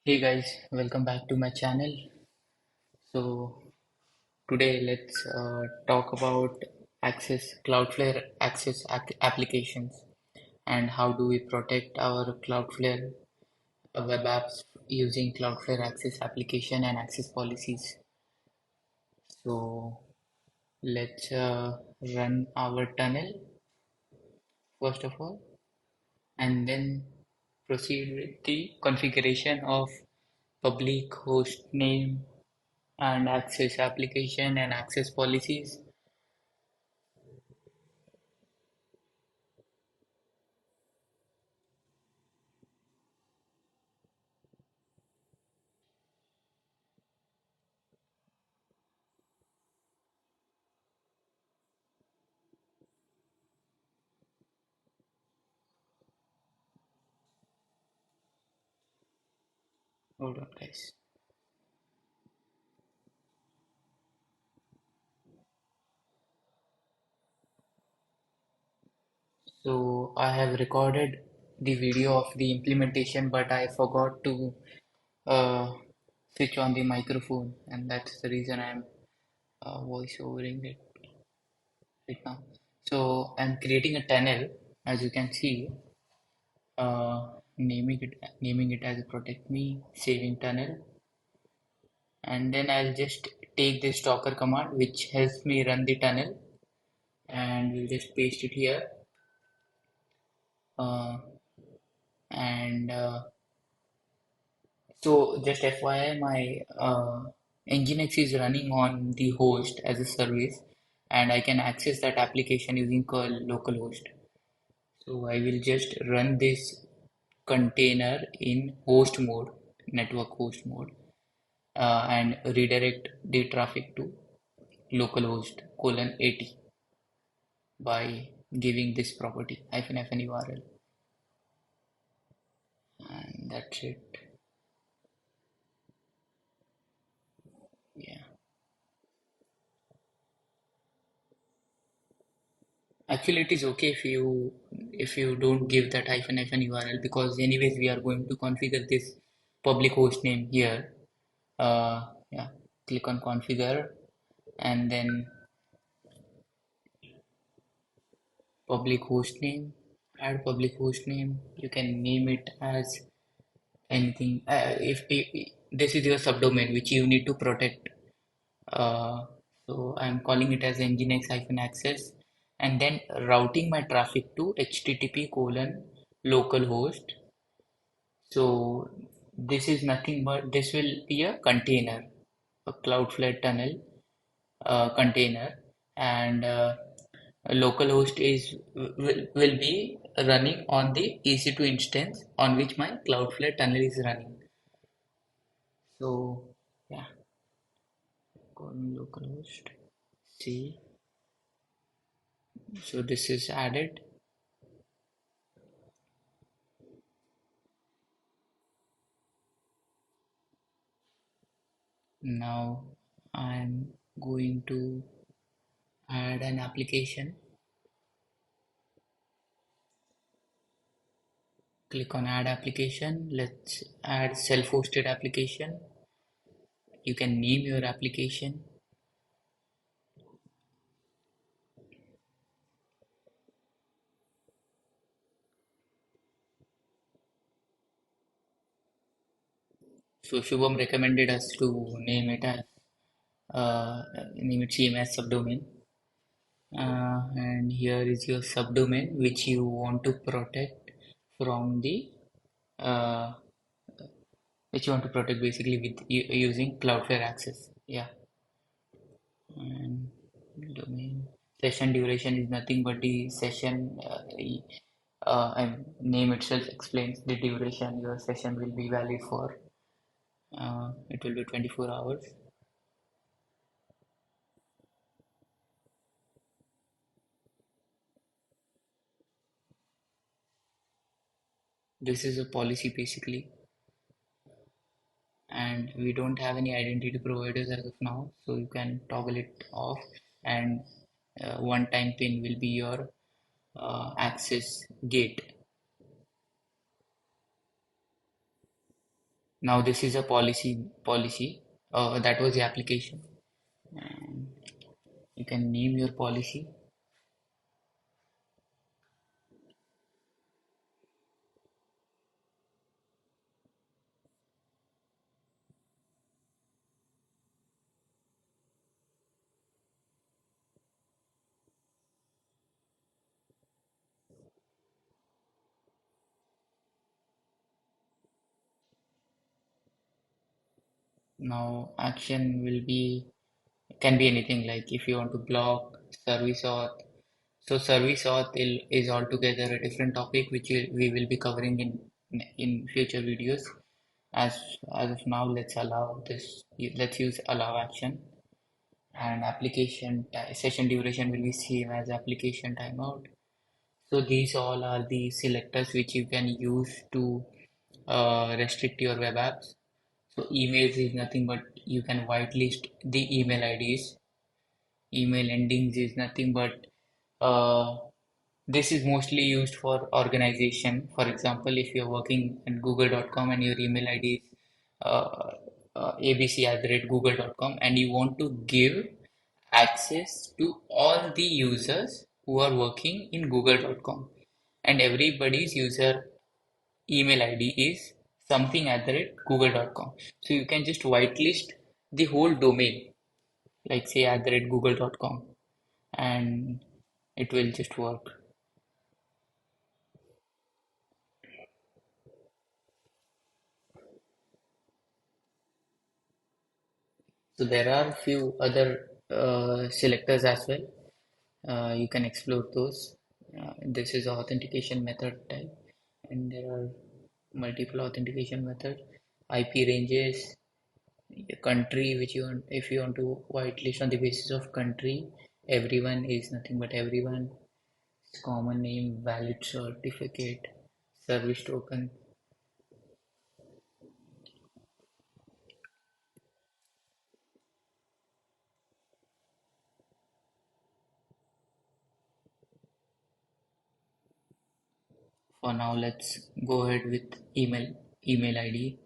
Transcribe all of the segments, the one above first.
Hey guys, welcome back to my channel. So today let's talk about Access Cloudflare Access applications and how do we protect our Cloudflare web apps using Cloudflare Access application and access policies. So let's run our tunnel first of all, and then proceed with the configuration of public host name and access application and access policies. Hold on, guys. So I have recorded the video of the implementation, but I forgot to uh, switch on the microphone, and that's the reason I'm voice overing it right now. So I'm creating a tunnel, as you can see, naming it as protect me, saving tunnel, and then I'll just take this docker command, which helps me run the tunnel, and we'll just paste it here. Uh, and So just FYI, my Nginx is running on the host as a service, and I can access that application using curl localhost. So I will just run this container in host mode, network host mode, and redirect the traffic to localhost colon 80 by giving this property -FN URL, and that's it. Yeah. Actually, it is okay if you don't give that -FN URL, because anyways we are going to configure this public host name here. Yeah, click on configure and then public host name. Add public host name. You can name it as anything. If this is your subdomain which you need to protect. Uh, so I'm calling it as nginx-access, and then routing my traffic to http colon localhost. So this is nothing but this will be a container, a Cloudflare tunnel container, and localhost will be running on the EC2 instance on which my Cloudflare tunnel is running. So yeah, colon localhost. See, so this is added. Now I'm going to add an application. Click on add application. Let's add self-hosted application. You can name your application. So Shubham recommended us to name it CMS subdomain. And here is your subdomain which you want to protect from the uh, which you want to protect basically with using Cloudflare Access. Yeah, and domain session duration is nothing but the session. And name itself explains the duration your session will be valid for. It will be 24 hours. This is a policy basically, and we don't have any identity providers as of now, so you can toggle it off, and one-time pin will be your access gate. Now this is a policy. That was the application. And you can name your policy. Now action will be can be anything like if you want to block service auth. So service auth is altogether a different topic which we will be covering in future videos. As as of now, let's allow this. Let's use allow action and session duration will be same as application timeout. So these all are the selectors which you can use to restrict your web apps. So emails is nothing but you can whitelist the email IDs. Email endings is nothing but uh, this is mostly used for organization. For example, if you're working at google.com and your email ID is uh, abc@google.com and you want to give access to all the users who are working in google.com and everybody's user email ID is something at the rate google.com. So you can just whitelist the whole domain, like say at the rate google.com, and it will just work. So there are few other selectors as well. You can explore those. This is authentication method type, and there are multiple authentication methods, IP ranges, country which you want. If you want to whitelist on the basis of country, everyone is nothing but everyone. Common name, valid certificate, service token. For now, let's go ahead with email ID.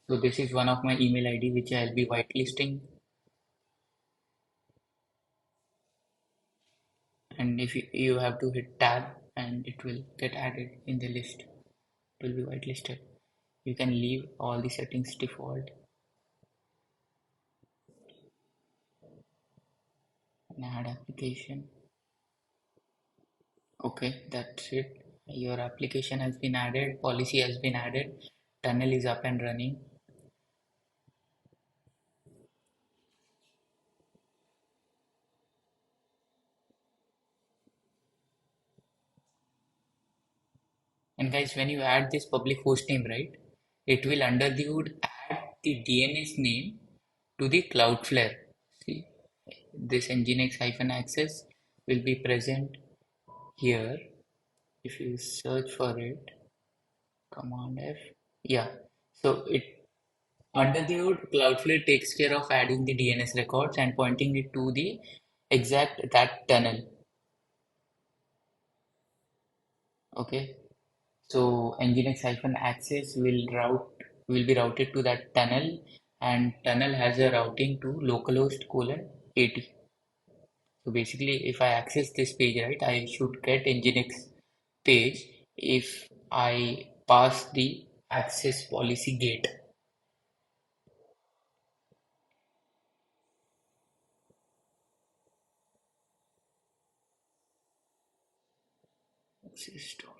So this is one of my email ID which I'll be whitelisting, and if you have to hit tab and it will get added in the list. It will be whitelisted. You can leave all the settings default and add application. Okay, that's it. Your application has been added, policy has been added, tunnel is up and running. And guys, when you add this public host name, right, it will under the hood add the DNS name to the Cloudflare. See, this nginx-access will be present here. If you search for it, Command F, yeah. So it under the hood, Cloudflare takes care of adding the DNS records and pointing it to the exact that tunnel. Okay. So nginx-access will be routed to that tunnel, and tunnel has a routing to localhost colon 80. So basically, if I access this page, right, I should get nginx page if I pass the access policy gate. Access dot-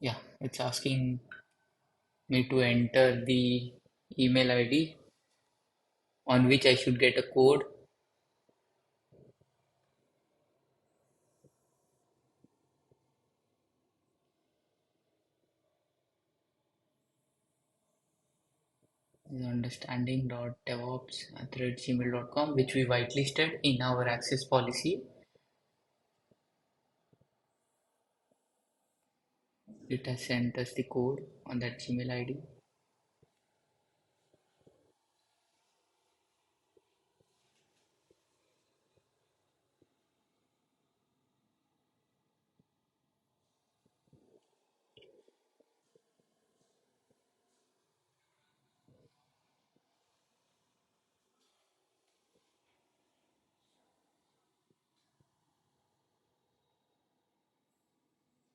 Yeah, it's asking me to enter the email ID on which I should get a code. Understanding.devops@gmail.com, which we whitelisted in our access policy. It has sent us the code on that Gmail ID.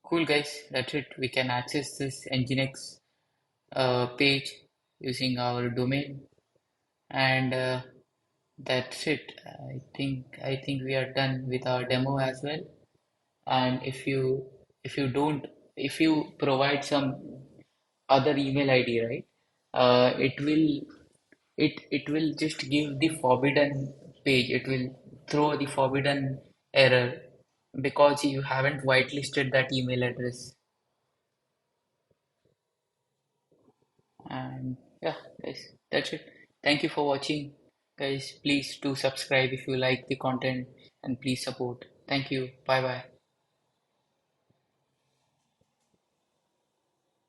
Cool guys, that's it. We can access this Nginx page using our domain, and that's it. I think we are done with our demo as well. And if you don't if you provide some other email ID, right? It will just give the forbidden page. It will throw the forbidden error because you haven't whitelisted that email address. And yeah, guys, that's it. Thank you for watching. Guys, please do subscribe if you like the content, and please support. Thank you. Bye bye.